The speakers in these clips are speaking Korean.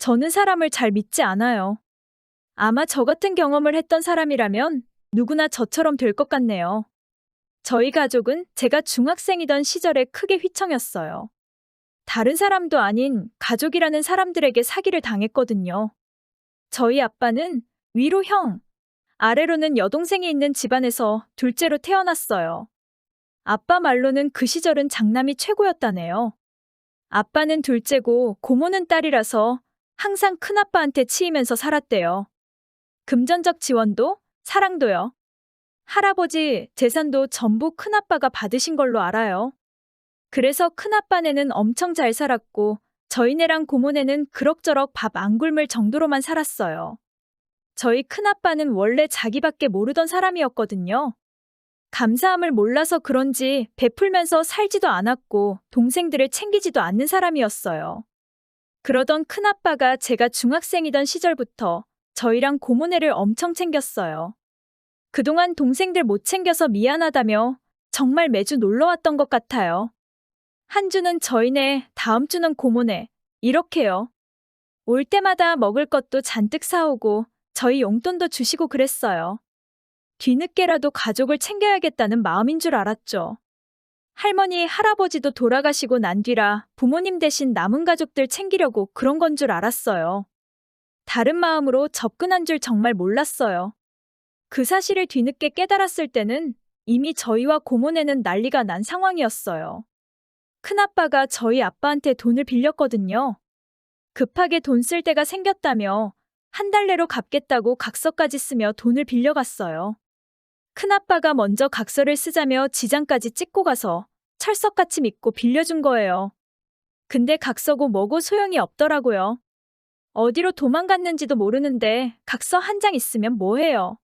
저는 사람을 잘 믿지 않아요. 아마 저 같은 경험을 했던 사람이라면 누구나 저처럼 될 것 같네요. 저희 가족은 제가 중학생이던 시절에 크게 휘청였어요. 다른 사람도 아닌 가족이라는 사람들에게 사기를 당했거든요. 저희 아빠는 위로 형, 아래로는 여동생이 있는 집안에서 둘째로 태어났어요. 아빠 말로는 그 시절은 장남이 최고였다네요. 아빠는 둘째고 고모는 딸이라서 항상 큰아빠한테 치이면서 살았대요. 금전적 지원도, 사랑도요. 할아버지 재산도 전부 큰아빠가 받으신 걸로 알아요. 그래서 큰아빠네는 엄청 잘 살았고 저희네랑 고모네는 그럭저럭 밥 안 굶을 정도로만 살았어요. 저희 큰아빠는 원래 자기밖에 모르던 사람이었거든요. 감사함을 몰라서 그런지 베풀면서 살지도 않았고 동생들을 챙기지도 않는 사람이었어요. 그러던 큰아빠가 제가 중학생이던 시절부터 저희랑 고모네를 엄청 챙겼어요. 그동안 동생들 못 챙겨서 미안하다며 정말 매주 놀러 왔던 것 같아요. 한 주는 저희네, 다음 주는 고모네, 이렇게요. 올 때마다 먹을 것도 잔뜩 사오고 저희 용돈도 주시고 그랬어요. 뒤늦게라도 가족을 챙겨야겠다는 마음인 줄 알았죠. 할머니, 할아버지도 돌아가시고 난 뒤라 부모님 대신 남은 가족들 챙기려고 그런 건 줄 알았어요. 다른 마음으로 접근한 줄 정말 몰랐어요. 그 사실을 뒤늦게 깨달았을 때는 이미 저희와 고모네는 난리가 난 상황이었어요. 큰아빠가 저희 아빠한테 돈을 빌렸거든요. 급하게 돈 쓸 때가 생겼다며 한 달 내로 갚겠다고 각서까지 쓰며 돈을 빌려갔어요. 큰아빠가 먼저 각서를 쓰자며 지장까지 찍고 가서 철석같이 믿고 빌려준 거예요. 근데 각서고 뭐고 소용이 없더라고요. 어디로 도망갔는지도 모르는데 각서 한 장 있으면 뭐해요.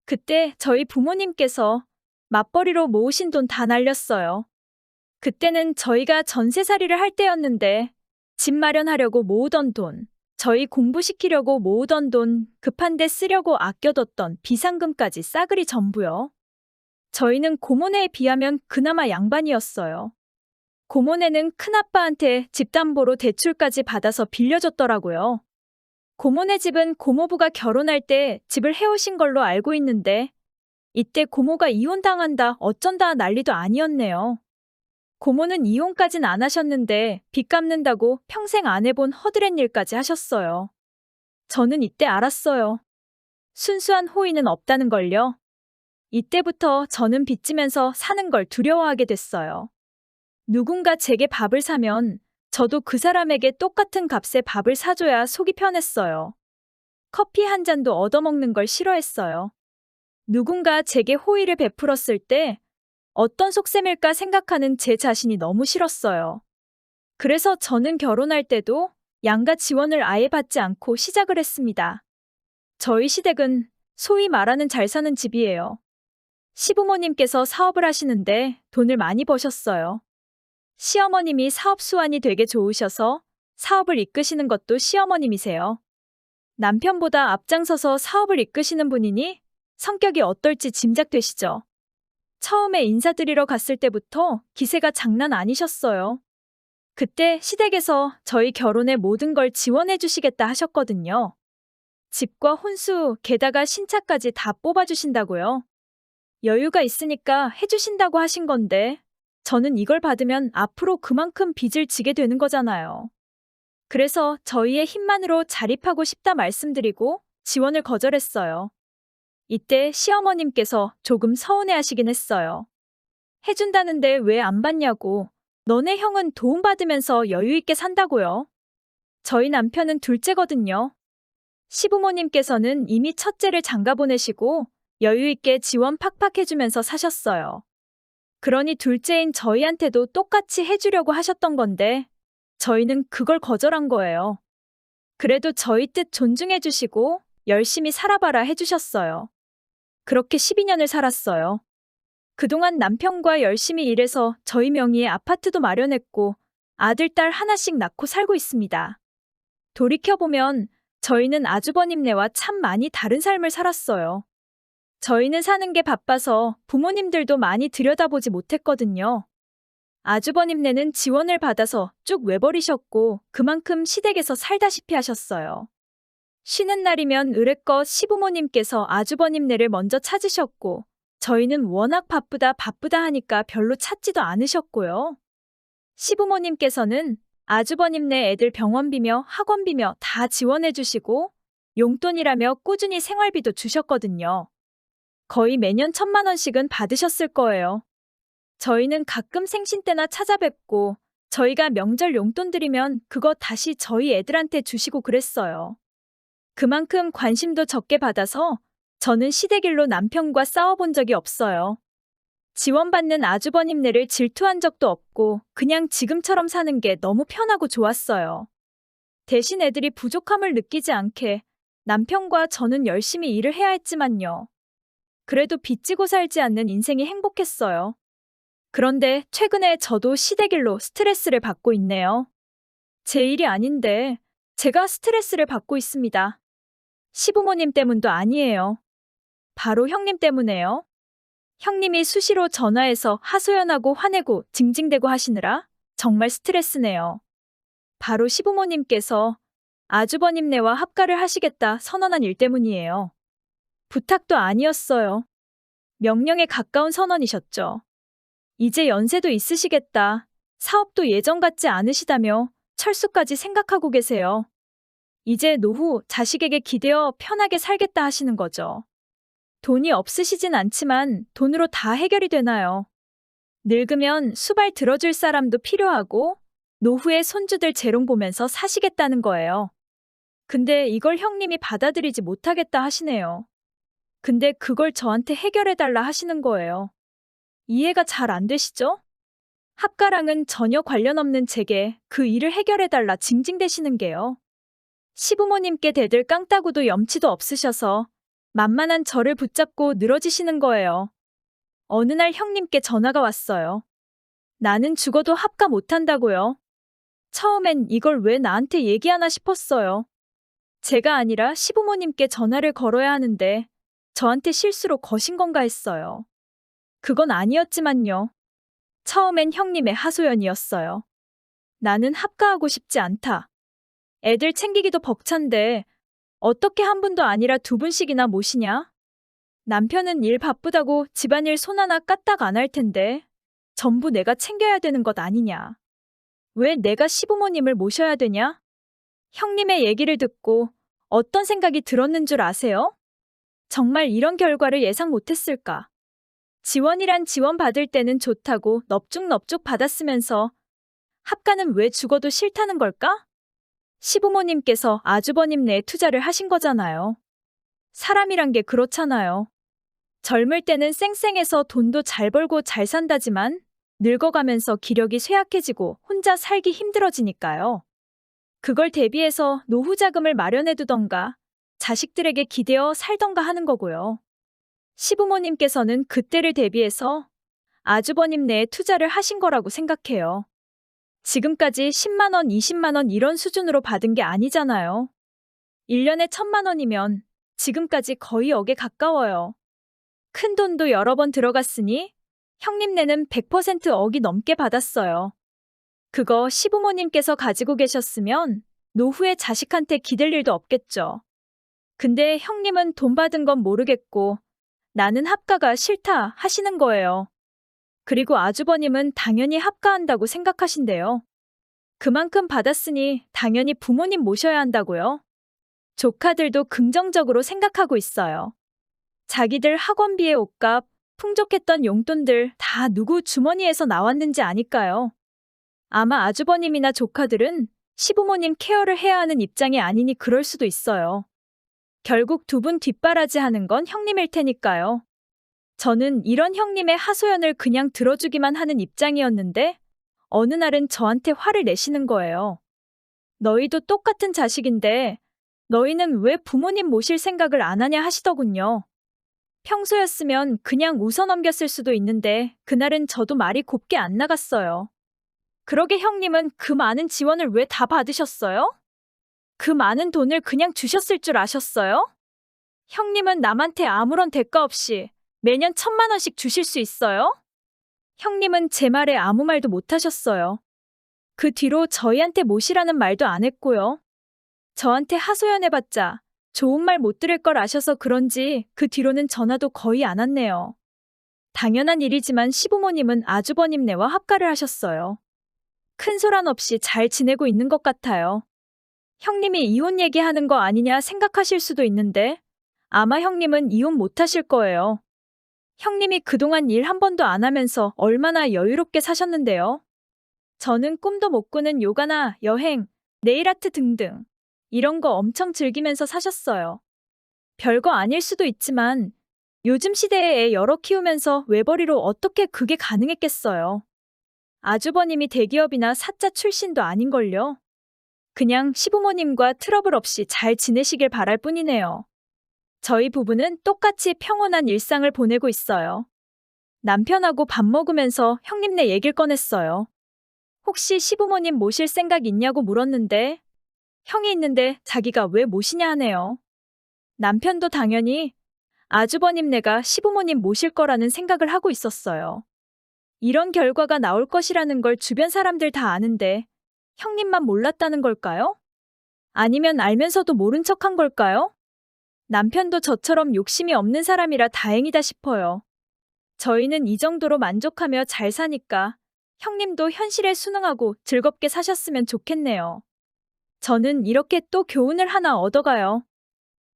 그때 저희 부모님께서 맞벌이로 모으신 돈 다 날렸어요. 그때는 저희가 전세살이를 할 때였는데 집 마련하려고 모으던 돈, 저희 공부시키려고 모으던 돈, 급한데 쓰려고 아껴뒀던 비상금까지 싸그리 전부요. 저희는 고모네에 비하면 그나마 양반이었어요. 고모네는 큰아빠한테 집담보로 대출까지 받아서 빌려줬더라고요. 고모네 집은 고모부가 결혼할 때 집을 해오신 걸로 알고 있는데 이때 고모가 이혼당한다 어쩐다 난리도 아니었네요. 고모는 이혼까진 안 하셨는데 빚 갚는다고 평생 안 해본 허드렛 일까지 하셨어요. 저는 이때 알았어요. 순수한 호의는 없다는 걸요. 이때부터 저는 빚지면서 사는 걸 두려워하게 됐어요. 누군가 제게 밥을 사면 저도 그 사람에게 똑같은 값에 밥을 사줘야 속이 편했어요. 커피 한 잔도 얻어먹는 걸 싫어했어요. 누군가 제게 호의를 베풀었을 때 어떤 속셈일까 생각하는 제 자신이 너무 싫었어요. 그래서 저는 결혼할 때도 양가 지원을 아예 받지 않고 시작을 했습니다. 저희 시댁은 소위 말하는 잘 사는 집이에요. 시부모님께서 사업을 하시는데 돈을 많이 버셨어요. 시어머님이 사업 수완이 되게 좋으셔서 사업을 이끄시는 것도 시어머님이세요. 남편보다 앞장서서 사업을 이끄시는 분이니 성격이 어떨지 짐작되시죠? 처음에 인사드리러 갔을 때부터 기세가 장난 아니셨어요. 그때 시댁에서 저희 결혼에 모든 걸 지원해 주시겠다 하셨거든요. 집과 혼수, 게다가 신차까지 다 뽑아주신다고요. 여유가 있으니까 해주신다고 하신 건데 저는 이걸 받으면 앞으로 그만큼 빚을 지게 되는 거잖아요. 그래서 저희의 힘만으로 자립하고 싶다 말씀드리고 지원을 거절했어요. 이때 시어머님께서 조금 서운해하시긴 했어요. 해준다는데 왜 안 받냐고. 너네 형은 도움받으면서 여유 있게 산다고요. 저희 남편은 둘째거든요. 시부모님께서는 이미 첫째를 장가 보내시고 여유 있게 지원 팍팍 해주면서 사셨어요. 그러니 둘째인 저희한테도 똑같이 해주려고 하셨던 건데 저희는 그걸 거절한 거예요. 그래도 저희 뜻 존중해 주시고 열심히 살아봐라 해주셨어요. 그렇게 12년을 살았어요. 그동안 남편과 열심히 일해서 저희 명의의 아파트도 마련했고 아들, 딸 하나씩 낳고 살고 있습니다. 돌이켜보면 저희는 아주버님네와 참 많이 다른 삶을 살았어요. 저희는 사는 게 바빠서 부모님들도 많이 들여다보지 못했거든요. 아주버님네는 지원을 받아서 쭉 외버리셨고 그만큼 시댁에서 살다시피 하셨어요. 쉬는 날이면 의뢰껏 시부모님께서 아주버님네를 먼저 찾으셨고 저희는 워낙 바쁘다 하니까 별로 찾지도 않으셨고요. 시부모님께서는 아주버님네 애들 병원비며 학원비며 다 지원해 주시고 용돈이라며 꾸준히 생활비도 주셨거든요. 거의 매년 1,000만 원씩은 받으셨을 거예요. 저희는 가끔 생신 때나 찾아뵙고 저희가 명절 용돈 드리면 그거 다시 저희 애들한테 주시고 그랬어요. 그만큼 관심도 적게 받아서 저는 시댁일로 남편과 싸워본 적이 없어요. 지원받는 아주버님네를 질투한 적도 없고 그냥 지금처럼 사는 게 너무 편하고 좋았어요. 대신 애들이 부족함을 느끼지 않게 남편과 저는 열심히 일을 해야 했지만요. 그래도 빚지고 살지 않는 인생이 행복했어요. 그런데 최근에 저도 시댁일로 스트레스를 받고 있네요. 제 일이 아닌데 제가 스트레스를 받고 있습니다. 시부모님 때문도 아니에요. 바로 형님 때문에요. 형님이 수시로 전화해서 하소연하고 화내고 징징대고 하시느라 정말 스트레스네요. 바로 시부모님께서 아주버님네와 합가를 하시겠다 선언한 일 때문이에요. 부탁도 아니었어요. 명령에 가까운 선언이셨죠. 이제 연세도 있으시겠다. 사업도 예전 같지 않으시다며 철수까지 생각하고 계세요. 이제 노후 자식에게 기대어 편하게 살겠다 하시는 거죠. 돈이 없으시진 않지만 돈으로 다 해결이 되나요? 늙으면 수발 들어줄 사람도 필요하고 노후에 손주들 재롱 보면서 사시겠다는 거예요. 근데 이걸 형님이 받아들이지 못하겠다 하시네요. 근데 그걸 저한테 해결해달라 하시는 거예요. 이해가 잘 안 되시죠? 합가랑은 전혀 관련 없는 제게 그 일을 해결해달라 징징대시는 게요. 시부모님께 대들 깡따구도 염치도 없으셔서 만만한 저를 붙잡고 늘어지시는 거예요. 어느 날 형님께 전화가 왔어요. 나는 죽어도 합가 못한다고요. 처음엔 이걸 왜 나한테 얘기하나 싶었어요. 제가 아니라 시부모님께 전화를 걸어야 하는데 저한테 실수로 거신 건가 했어요. 그건 아니었지만요. 처음엔 형님의 하소연이었어요. 나는 합가하고 싶지 않다. 애들 챙기기도 벅찬데 어떻게 한 분도 아니라 두 분씩이나 모시냐? 남편은 일 바쁘다고 집안일 손 하나 까딱 안 할 텐데 전부 내가 챙겨야 되는 것 아니냐? 왜 내가 시부모님을 모셔야 되냐? 형님의 얘기를 듣고 어떤 생각이 들었는 줄 아세요? 정말 이런 결과를 예상 못했을까? 지원이란 지원 받을 때는 좋다고 넙죽넙죽 받았으면서 합가는 왜 죽어도 싫다는 걸까? 시부모님께서 아주버님네에 투자를 하신 거잖아요. 사람이란 게 그렇잖아요. 젊을 때는 쌩쌩해서 돈도 잘 벌고 잘 산다지만 늙어가면서 기력이 쇠약해지고 혼자 살기 힘들어지니까요. 그걸 대비해서 노후 자금을 마련해두던가 자식들에게 기대어 살던가 하는 거고요. 시부모님께서는 그때를 대비해서 아주버님네에 투자를 하신 거라고 생각해요. 지금까지 10만 원, 20만 원 이런 수준으로 받은 게 아니잖아요. 1년에 1,000만 원이면 지금까지 거의 억에 가까워요. 큰 돈도 여러 번 들어갔으니 형님네는 100% 억이 넘게 받았어요. 그거 시부모님께서 가지고 계셨으면 노후에 자식한테 기댈 일도 없겠죠. 근데 형님은 돈 받은 건 모르겠고 나는 합가가 싫다 하시는 거예요. 그리고 아주버님은 당연히 합가한다고 생각하신대요. 그만큼 받았으니 당연히 부모님 모셔야 한다고요. 조카들도 긍정적으로 생각하고 있어요. 자기들 학원비의 옷값, 풍족했던 용돈들 다 누구 주머니에서 나왔는지 아니까요. 아마 아주버님이나 조카들은 시부모님 케어를 해야 하는 입장이 아니니 그럴 수도 있어요. 결국 두 분 뒷바라지 하는 건 형님일 테니까요. 저는 이런 형님의 하소연을 그냥 들어주기만 하는 입장이었는데 어느 날은 저한테 화를 내시는 거예요. 너희도 똑같은 자식인데 너희는 왜 부모님 모실 생각을 안 하냐 하시더군요. 평소였으면 그냥 웃어 넘겼을 수도 있는데 그날은 저도 말이 곱게 안 나갔어요. 그러게 형님은 그 많은 지원을 왜 다 받으셨어요? 그 많은 돈을 그냥 주셨을 줄 아셨어요? 형님은 남한테 아무런 대가 없이 매년 1,000만 원씩 주실 수 있어요? 형님은 제 말에 아무 말도 못 하셨어요. 그 뒤로 저희한테 모시라는 말도 안 했고요. 저한테 하소연해봤자 좋은 말 못 들을 걸 아셔서 그런지 그 뒤로는 전화도 거의 안 왔네요. 당연한 일이지만 시부모님은 아주버님네와 합가를 하셨어요. 큰 소란 없이 잘 지내고 있는 것 같아요. 형님이 이혼 얘기하는 거 아니냐 생각하실 수도 있는데 아마 형님은 이혼 못 하실 거예요. 형님이 그동안 일 한 번도 안 하면서 얼마나 여유롭게 사셨는데요. 저는 꿈도 못 꾸는 요가나 여행, 네일아트 등등 이런 거 엄청 즐기면서 사셨어요. 별거 아닐 수도 있지만 요즘 시대에 애 여러 키우면서 외벌이로 어떻게 그게 가능했겠어요. 아주버님이 대기업이나 사자 출신도 아닌걸요. 그냥 시부모님과 트러블 없이 잘 지내시길 바랄 뿐이네요. 저희 부부는 똑같이 평온한 일상을 보내고 있어요. 남편하고 밥 먹으면서 형님네 얘기를 꺼냈어요. 혹시 시부모님 모실 생각 있냐고 물었는데 형이 있는데 자기가 왜 모시냐 하네요. 남편도 당연히 아주버님네가 시부모님 모실 거라는 생각을 하고 있었어요. 이런 결과가 나올 것이라는 걸 주변 사람들 다 아는데 형님만 몰랐다는 걸까요? 아니면 알면서도 모른 척한 걸까요? 남편도 저처럼 욕심이 없는 사람이라 다행이다 싶어요. 저희는 이 정도로 만족하며 잘 사니까 형님도 현실에 순응하고 즐겁게 사셨으면 좋겠네요. 저는 이렇게 또 교훈을 하나 얻어가요.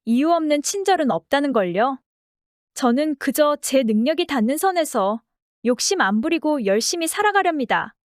이유 없는 친절은 없다는 걸요. 저는 그저 제 능력이 닿는 선에서 욕심 안 부리고 열심히 살아가렵니다.